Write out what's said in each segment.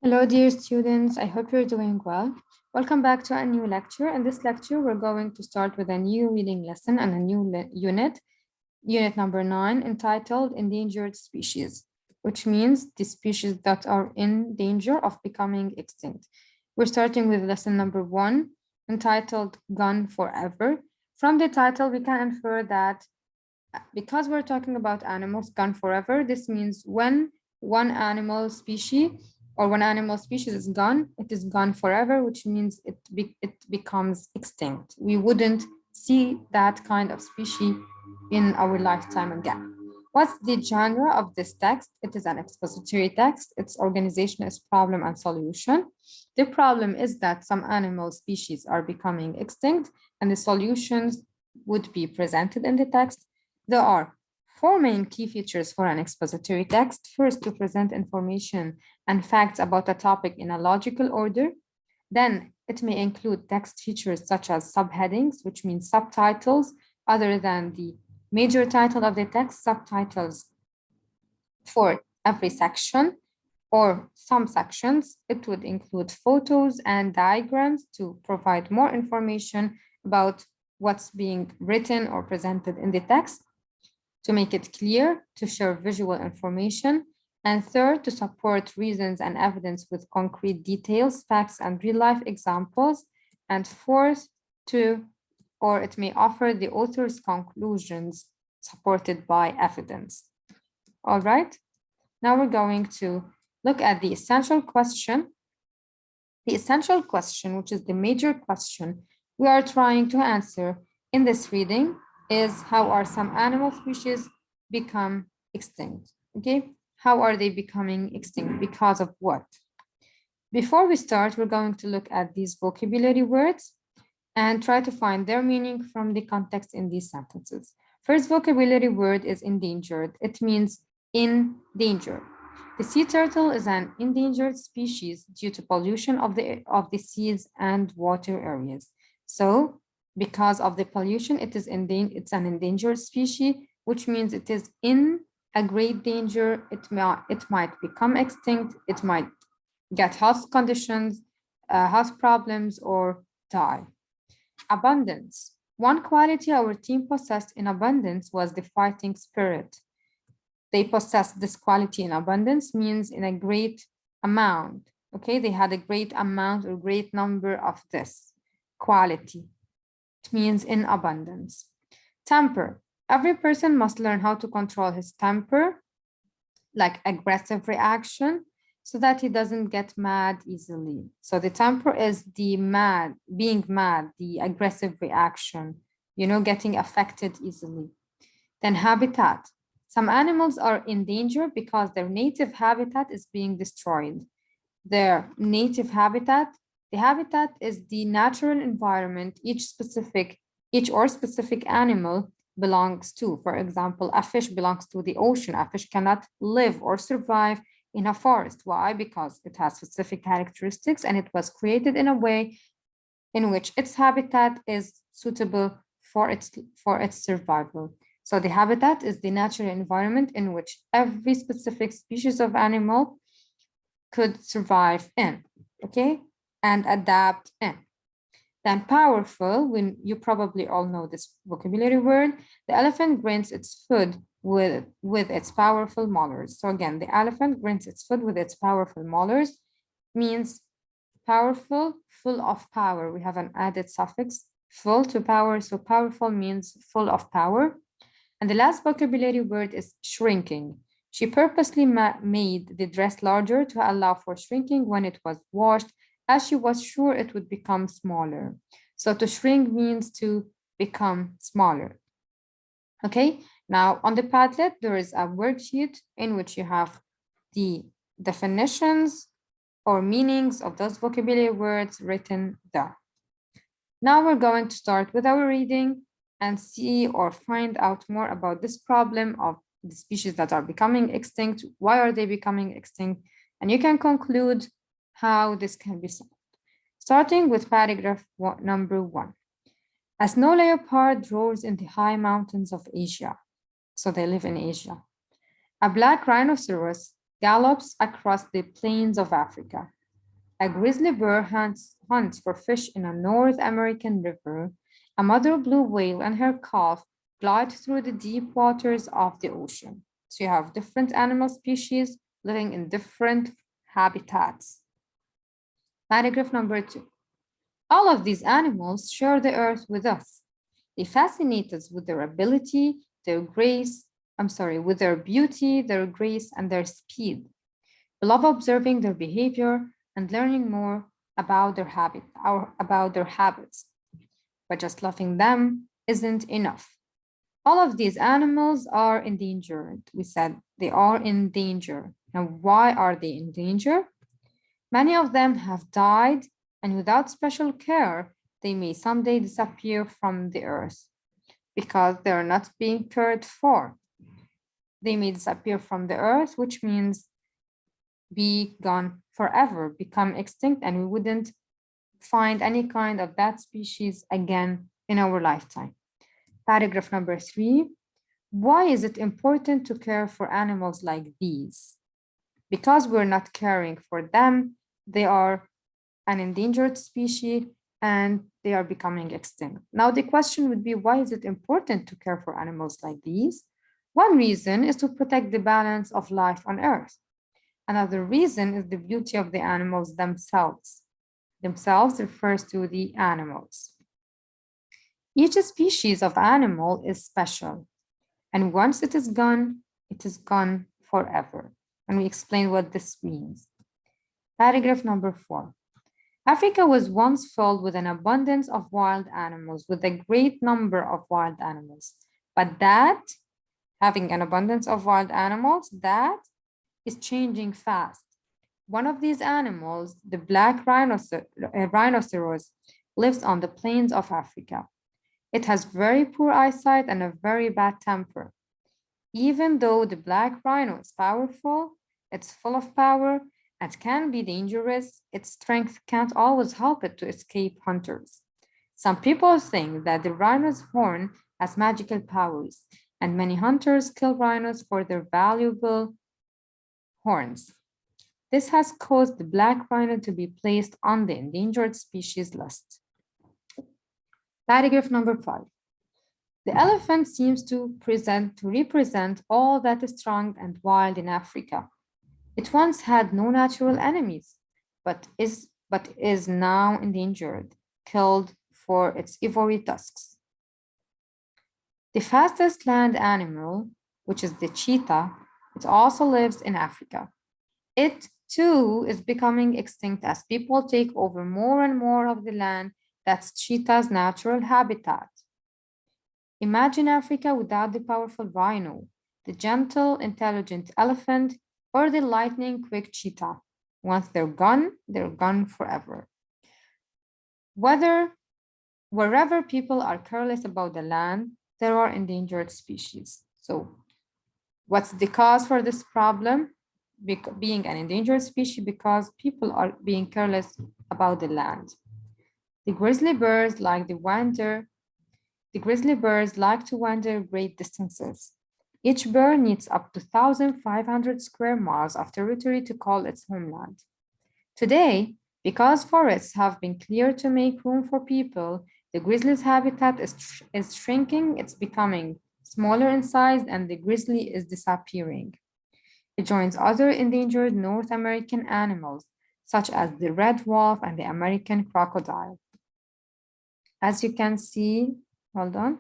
Hello, dear students. I hope you're doing well. Welcome back to a new lecture. In this lecture, we're going to start with a new reading lesson and a new unit number 9, entitled Endangered Species, which means the species that are in danger of becoming extinct. We're starting with lesson number 1, entitled Gone Forever. From the title, we can infer that because we're talking about animals gone forever, this means when one animal species is gone, it is gone forever, which means it becomes extinct. We wouldn't see that kind of species in our lifetime again. What's the genre of this text? It is an expository text. Its organization is problem and solution. The problem is that some animal species are becoming extinct, and the solutions would be presented in the text. There are 4 main key features for an expository text. First, to present information and facts about a topic in a logical order. Then it may include text features such as subheadings, which means subtitles, other than the major title of the text, subtitles for every section or some sections. It would include photos and diagrams to provide more information about what's being written or presented in the text, to make it clear, to share visual information, and third, to support reasons and evidence with concrete details, facts, and real-life examples, and fourth, it may offer the author's conclusions supported by evidence. All right, now we're going to look at the essential question. The essential question, which is the major question we are trying to answer in this reading, is how are some animal species become extinct? Okay, how are they becoming extinct? Because of what? Before we start, we're going to look at these vocabulary words and try to find their meaning from the context in these sentences. First vocabulary word is endangered. It means in danger. The sea turtle is an endangered species due to pollution of the seas and water areas. So because of the pollution, it's an endangered species, which means it is in a great danger. It might become extinct. It might get health conditions, health problems, or die. Abundance. One quality our team possessed in abundance was the fighting spirit. They possessed this quality in abundance, means in a great amount. Okay, they had a great amount or great number of this quality. It means in abundance. Temper. Every person must learn how to control his temper, like aggressive reaction, so that he doesn't get mad easily. So the temper is being mad, the aggressive reaction, getting affected easily. Then habitat. Some animals are in danger because their native habitat is being destroyed. Their native habitat, the habitat is the natural environment each or specific animal belongs to. For example, a fish belongs to the ocean. A fish cannot live or survive in a forest. Why? Because it has specific characteristics and it was created in a way in which its habitat is suitable for its survival. So the habitat is the natural environment in which every specific species of animal could survive in, okay, and adapt in. Then powerful, when you probably all know this vocabulary word, the elephant grinds its food with its powerful molars. So again, the elephant grinds its food with its powerful molars means powerful, full of power. We have an added suffix, full to power, so powerful means full of power. And the last vocabulary word is shrinking. She purposely made the dress larger to allow for shrinking when it was washed, as she was sure it would become smaller. So to shrink means to become smaller. Okay, now on the Padlet, there is a worksheet in which you have the definitions or meanings of those vocabulary words written there. Now we're going to start with our reading and see or find out more about this problem of the species that are becoming extinct. Why are they becoming extinct? And you can conclude how this can be solved. Starting with paragraph number 1. A snow leopard roars in the high mountains of Asia. So they live in Asia. A black rhinoceros gallops across the plains of Africa. A grizzly bear hunts for fish in a North American river. A mother blue whale and her calf glide through the deep waters of the ocean. So you have different animal species living in different habitats. Paragraph number 2. All of these animals share the earth with us. They fascinate us with their ability, their grace, with their beauty, their grace, and their speed. We love observing their behavior and learning more about their habits. But just loving them isn't enough. All of these animals are endangered. We said they are in danger. Now, why are they in danger? Many of them have died, and without special care, they may someday disappear from the earth because they are not being cared for. They may disappear from the earth, which means be gone forever, become extinct, and we wouldn't find any kind of that species again in our lifetime. Paragraph number 3. Why is it important to care for animals like these? Because we're not caring for them, they are an endangered species and they are becoming extinct. Now, the question would be, why is it important to care for animals like these? One reason is to protect the balance of life on Earth. Another reason is the beauty of the animals themselves. Themselves refers to the animals. Each species of animal is special, and once it is gone forever. And we explain what this means. Paragraph number 4. Africa was once filled with an abundance of wild animals, with a great number of wild animals. But that, having an abundance of wild animals, that is changing fast. One of these animals, the black rhinoceros, lives on the plains of Africa. It has very poor eyesight and a very bad temper. Even though the black rhino is powerful, it's full of power, and can be dangerous, its strength can't always help it to escape hunters. Some people think that the rhino's horn has magical powers, and many hunters kill rhinos for their valuable horns. This has caused the black rhino to be placed on the endangered species list. Paragraph number 5. The elephant seems to represent all that is strong and wild in Africa. It once had no natural enemies, but is now endangered, killed for its ivory tusks. The fastest land animal, which is the cheetah, it also lives in Africa. It too is becoming extinct as people take over more and more of the land that's cheetah's natural habitat. Imagine Africa without the powerful rhino, the gentle, intelligent elephant, or the lightning-quick cheetah. Once they're gone forever. Wherever people are careless about the land, there are endangered species. So what's the cause for this problem? Being an endangered species because people are being careless about the land. The grizzly bears like to wander great distances. Each bear needs up to 1,500 square miles of territory to call its homeland. Today, because forests have been cleared to make room for people, the grizzly's habitat is shrinking, it's becoming smaller in size, and the grizzly is disappearing. It joins other endangered North American animals, such as the red wolf and the American crocodile. As you can see, hold on.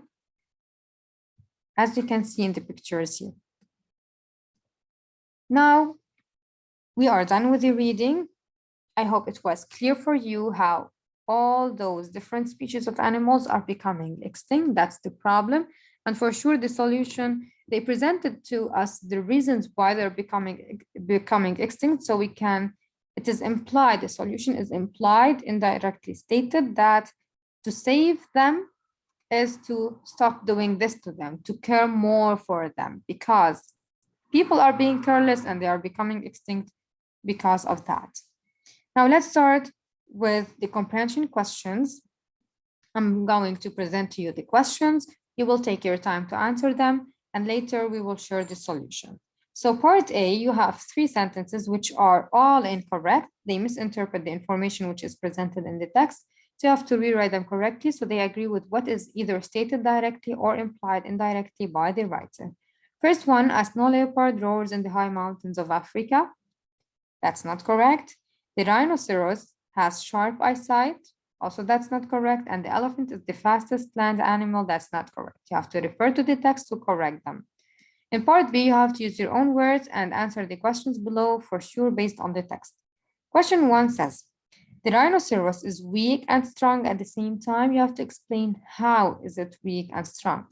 As you can see in the pictures here. Now, we are done with the reading. I hope it was clear for you how all those different species of animals are becoming extinct. That's the problem. And for sure, the solution, they presented to us the reasons why they're becoming extinct. So it is implied, the solution is implied, indirectly stated that to save them is to stop doing this to them, to care more for them, because people are being careless and they are becoming extinct because of that. Now let's start with the comprehension questions. I'm going to present to you the questions. You will take your time to answer them, and later we will share the solution. So part A, you have three sentences which are all incorrect. They misinterpret the information which is presented in the text. So you have to rewrite them correctly so they agree with what is either stated directly or implied indirectly by the writer. First one, a snow leopard roars in the high mountains of Africa. That's not correct. The rhinoceros has sharp eyesight. Also, that's not correct. And the elephant is the fastest land animal. That's not correct. You have to refer to the text to correct them. In part B, you have to use your own words and answer the questions below for sure based on the text. Question 1 says, the rhinoceros is weak and strong at the same time. You have to explain how is it weak and strong.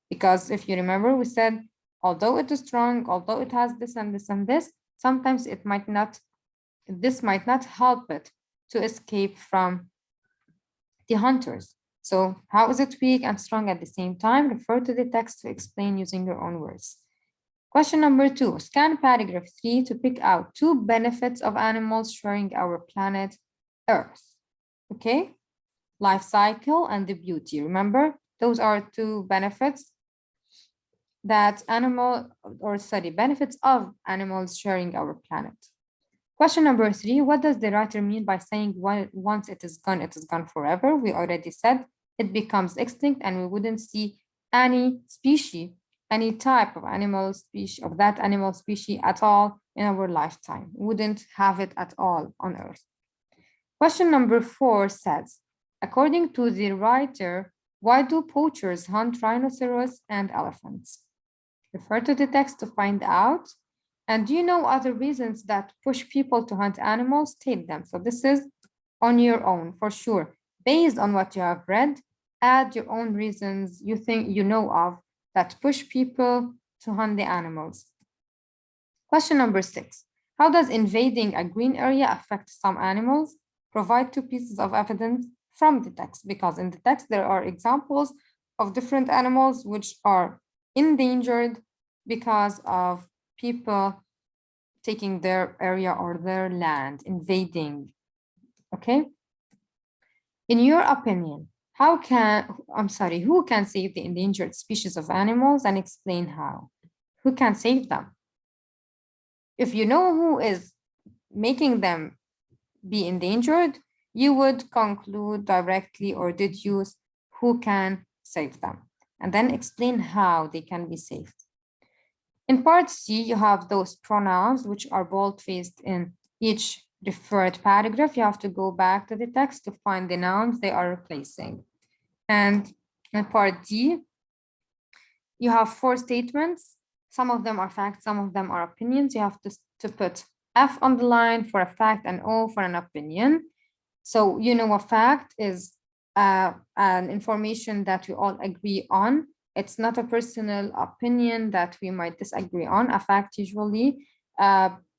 Because if you remember, we said, although it is strong, although it has this and this and this, sometimes this might not help it to escape from the hunters. So how is it weak and strong at the same time? Refer to the text to explain using your own words. Question number 2, scan paragraph 3 to pick out 2 benefits of animals sharing our planet Earth. Okay, life cycle and the beauty. Remember, those are 2 benefits benefits of animals sharing our planet. Question number 3, what does the writer mean by saying once it is gone forever? We already said it becomes extinct and we wouldn't see any species, any type of animal species, of that animal species at all in our lifetime. We wouldn't have it at all on Earth. Question number 4 says, according to the writer, why do poachers hunt rhinoceros and elephants? Refer to the text to find out. And do you know other reasons that push people to hunt animals? State them. So this is on your own for sure. Based on what you have read, add your own reasons you think you know of that push people to hunt the animals. Question number 6. How does invading a green area affect some animals? Provide 2 pieces of evidence from the text, because in the text there are examples of different animals which are endangered because of people taking their area or their land, invading. Okay. In your opinion, who can save the endangered species of animals and explain how? Who can save them? If you know who is making them be endangered, you would conclude directly or deduce who can save them, and then explain how they can be saved. In part C, you have those pronouns which are bold-faced in each referred paragraph. You have to go back to the text to find the nouns they are replacing. And in part D, you have 4 statements. Some of them are facts, some of them are opinions. You have to put F on the line for a fact and O for an opinion. So you know a fact is an information that we all agree on. It's not a personal opinion that we might disagree on. A fact usually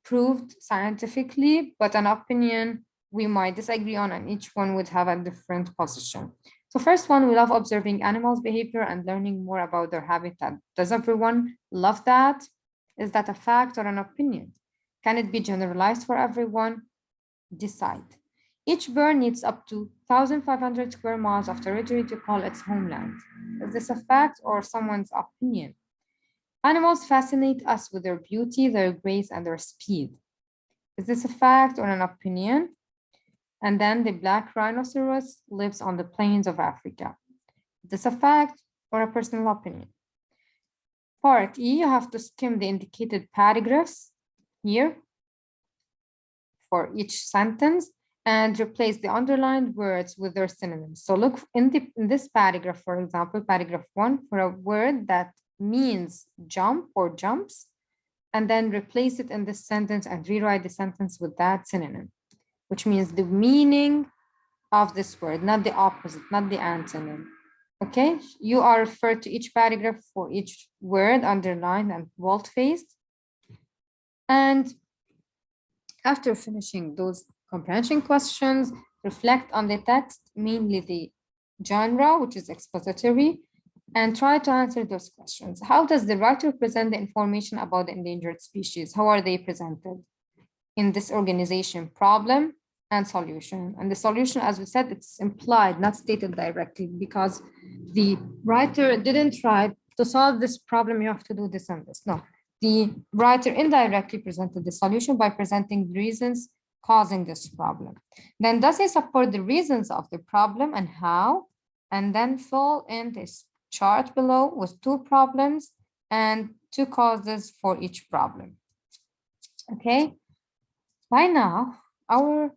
proved scientifically, but an opinion we might disagree on, and each one would have a different position. So first one, we love observing animals' behavior and learning more about their habitat. Does everyone love that? Is that a fact or an opinion? Can it be generalized for everyone? Decide. Each bird needs up to 1,500 square miles of territory to call its homeland. Is this a fact or someone's opinion? Animals fascinate us with their beauty, their grace, and their speed. Is this a fact or an opinion? And then the black rhinoceros lives on the plains of Africa. Is this a fact or a personal opinion? Part E, you have to skim the indicated paragraphs here for each sentence and replace the underlined words with their synonyms. So look in this paragraph, for example, paragraph 1, for a word that means jump or jumps, and then replace it in this sentence and rewrite the sentence with that synonym, which means the meaning of this word, not the opposite, not the antonym. Okay, you are referred to each paragraph for each word underlined and bold-faced. And after finishing those comprehension questions, reflect on the text, mainly the genre, which is expository, and try to answer those questions. How does the writer present the information about the endangered species? How are they presented in this organization? Problem and solution. And the solution, as we said, it's implied, not stated directly, because the writer didn't try to solve this problem, you have to do this and this. No, The writer indirectly presented the solution by presenting the reasons causing this problem. Then does he support the reasons of the problem and how? And then fill in this chart below with 2 problems and 2 causes for each problem. Okay, by now, our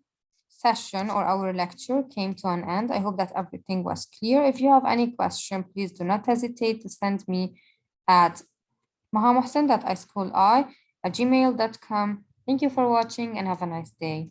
session or our lecture came to an end. I hope that everything was clear. If you have any question, please do not hesitate to send me at mahamohsen.ischooli@gmail.com. Thank you for watching and have a nice day.